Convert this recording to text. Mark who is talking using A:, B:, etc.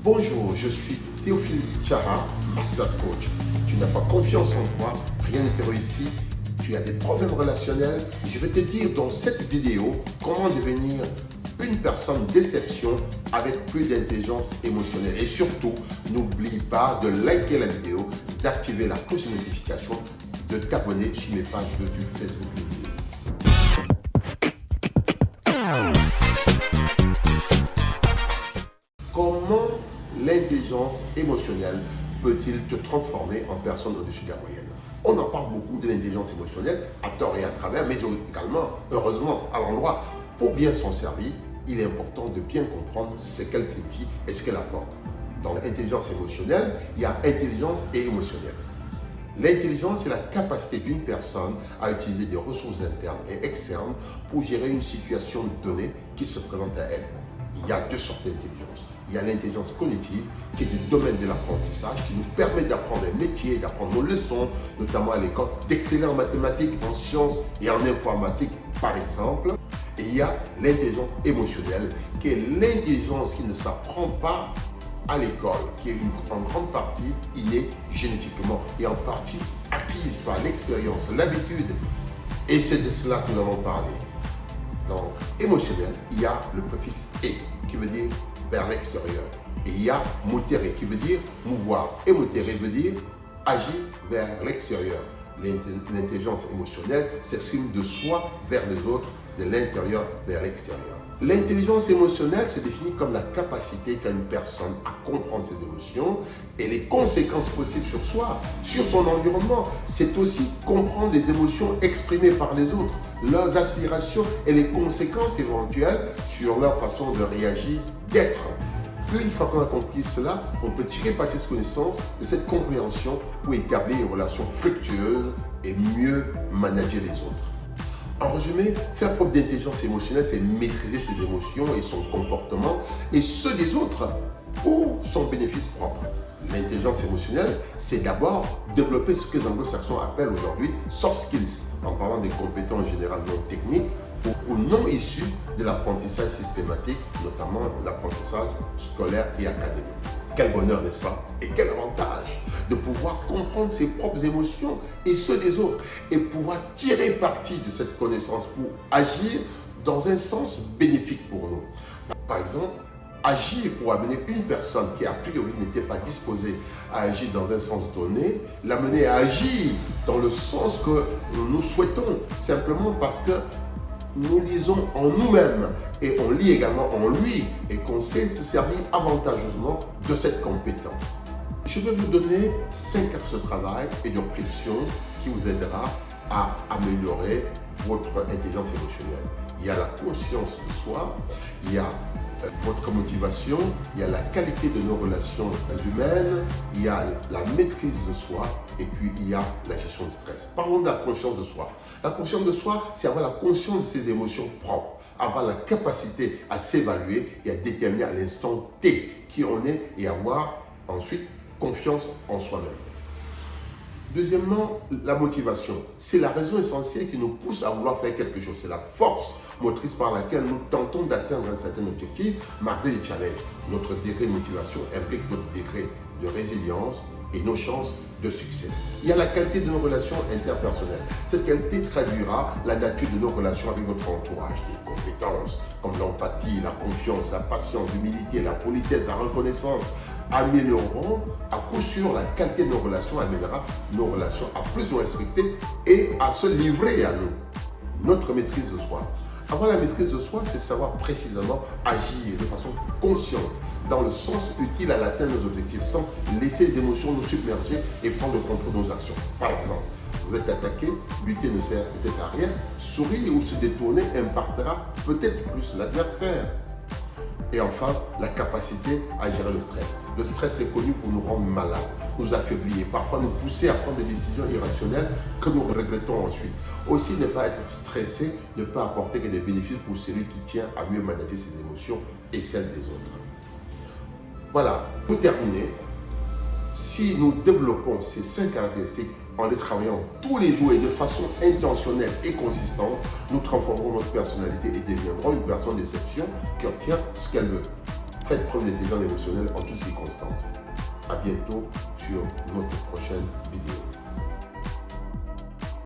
A: Bonjour, je suis Théophile Tchara, Master Coach. Tu n'as pas confiance en toi, rien ne te réussit, tu as des problèmes relationnels. Je vais te dire dans cette vidéo comment devenir une personne d'exception avec plus d'intelligence émotionnelle. Et surtout, n'oublie pas de liker la vidéo, d'activer la cloche de notification, de t'abonner sur mes pages YouTube, Facebook, LinkedIn. Comment l'intelligence émotionnelle peut-il te transformer en personne au-dessus de la moyenne? On en parle beaucoup de l'intelligence émotionnelle, à tort et à travers, mais également, heureusement, à l'endroit. Pour bien s'en servir, il est important de bien comprendre ce qu'elle signifie et ce qu'elle apporte. Dans l'intelligence émotionnelle, il y a intelligence et émotionnelle. L'intelligence est la capacité d'une personne à utiliser des ressources internes et externes pour gérer une situation donnée qui se présente à elle. Il y a deux sortes d'intelligence. Il y a l'intelligence cognitive qui est du domaine de l'apprentissage, qui nous permet d'apprendre un métier, d'apprendre nos leçons, notamment à l'école, d'exceller en mathématiques, en sciences et en informatique par exemple. Et il y a l'intelligence émotionnelle qui est l'intelligence qui ne s'apprend pas à l'école, qui est en grande partie innée génétiquement et en partie acquise par l'expérience, l'habitude. Et c'est de cela que nous allons parler. Donc, émotionnel, il y a le préfixe « et » qui veut dire vers l'extérieur. Et il y a motérer qui veut dire mouvoir. Et motérer veut dire agir vers l'extérieur. L'intelligence émotionnelle s'exprime de soi vers les autres, de l'intérieur vers l'extérieur. L'intelligence émotionnelle se définit comme la capacité qu'a une personne à comprendre ses émotions et les conséquences possibles sur soi, sur son environnement. C'est aussi comprendre les émotions exprimées par les autres, leurs aspirations et les conséquences éventuelles sur leur façon de réagir, d'être. Une fois qu'on a compris cela, on peut tirer parti de cette connaissance, de cette compréhension pour établir une relation fructueuse et mieux manager les autres. En résumé, faire preuve d'intelligence émotionnelle, c'est maîtriser ses émotions et son comportement et ceux des autres pour son bénéfice propre. L'intelligence émotionnelle, c'est d'abord développer ce que les anglo-saxons appellent aujourd'hui soft skills, en parlant des compétences générales non techniques ou non issues de l'apprentissage systématique, notamment l'apprentissage scolaire et académique. Quel bonheur, n'est-ce pas? Et quel avantage de pouvoir comprendre ses propres émotions et ceux des autres et pouvoir tirer parti de cette connaissance pour agir dans un sens bénéfique pour nous. Par exemple, agir pour amener une personne qui a priori n'était pas disposée à agir dans un sens donné, l'amener à agir dans le sens que nous souhaitons, simplement parce que nous lisons en nous-mêmes et on lit également en lui et qu'on sait se servir avantageusement de cette compétence. Je vais vous donner 5 axes de travail et de réflexion qui vous aidera à améliorer votre intelligence émotionnelle. Il y a la conscience de soi, il y a votre motivation, il y a la qualité de nos relations humaines, il y a la maîtrise de soi et puis il y a la gestion du stress. Parlons de la conscience de soi. La conscience de soi, c'est avoir la conscience de ses émotions propres, avoir la capacité à s'évaluer et à déterminer à l'instant T qui on est et avoir ensuite confiance en soi-même. Deuxièmement, la motivation. C'est la raison essentielle qui nous pousse à vouloir faire quelque chose. C'est la force motrice par laquelle nous tentons d'atteindre un certain objectif malgré les challenges. Notre degré de motivation implique notre degré de résilience et nos chances de succès. Il y a la qualité de nos relations interpersonnelles. Cette qualité traduira la nature de nos relations avec notre entourage. Des compétences comme l'empathie, la confiance, la patience, l'humilité, la politesse, la reconnaissance amélioreront à coup sûr la qualité de nos relations, amènera nos relations à plus nous respecter et à se livrer à nous. Notre maîtrise de soi. Avoir la maîtrise de soi, c'est savoir précisément agir de façon consciente, dans le sens utile à l'atteinte de nos objectifs, sans laisser les émotions nous submerger et prendre le contrôle de nos actions. Par exemple, vous êtes attaqué, lutter ne sert peut-être à rien, sourire ou se détourner impactera peut-être plus l'adversaire. Et enfin, la capacité à gérer le stress. Le stress est connu pour nous rendre malades, nous affaiblir et parfois nous pousser à prendre des décisions irrationnelles que nous regrettons ensuite. Aussi, ne pas être stressé ne peut apporter que des bénéfices pour celui qui tient à mieux manager ses émotions et celles des autres. Voilà, pour terminer, si nous développons ces 5 caractéristiques en les travaillant tous les jours et de façon intentionnelle et consistante, nous transformerons notre personnalité et deviendrons une personne d'exception qui obtient ce qu'elle veut. Faites preuve d'intelligence émotionnelle en toutes circonstances. À bientôt sur notre prochaine vidéo.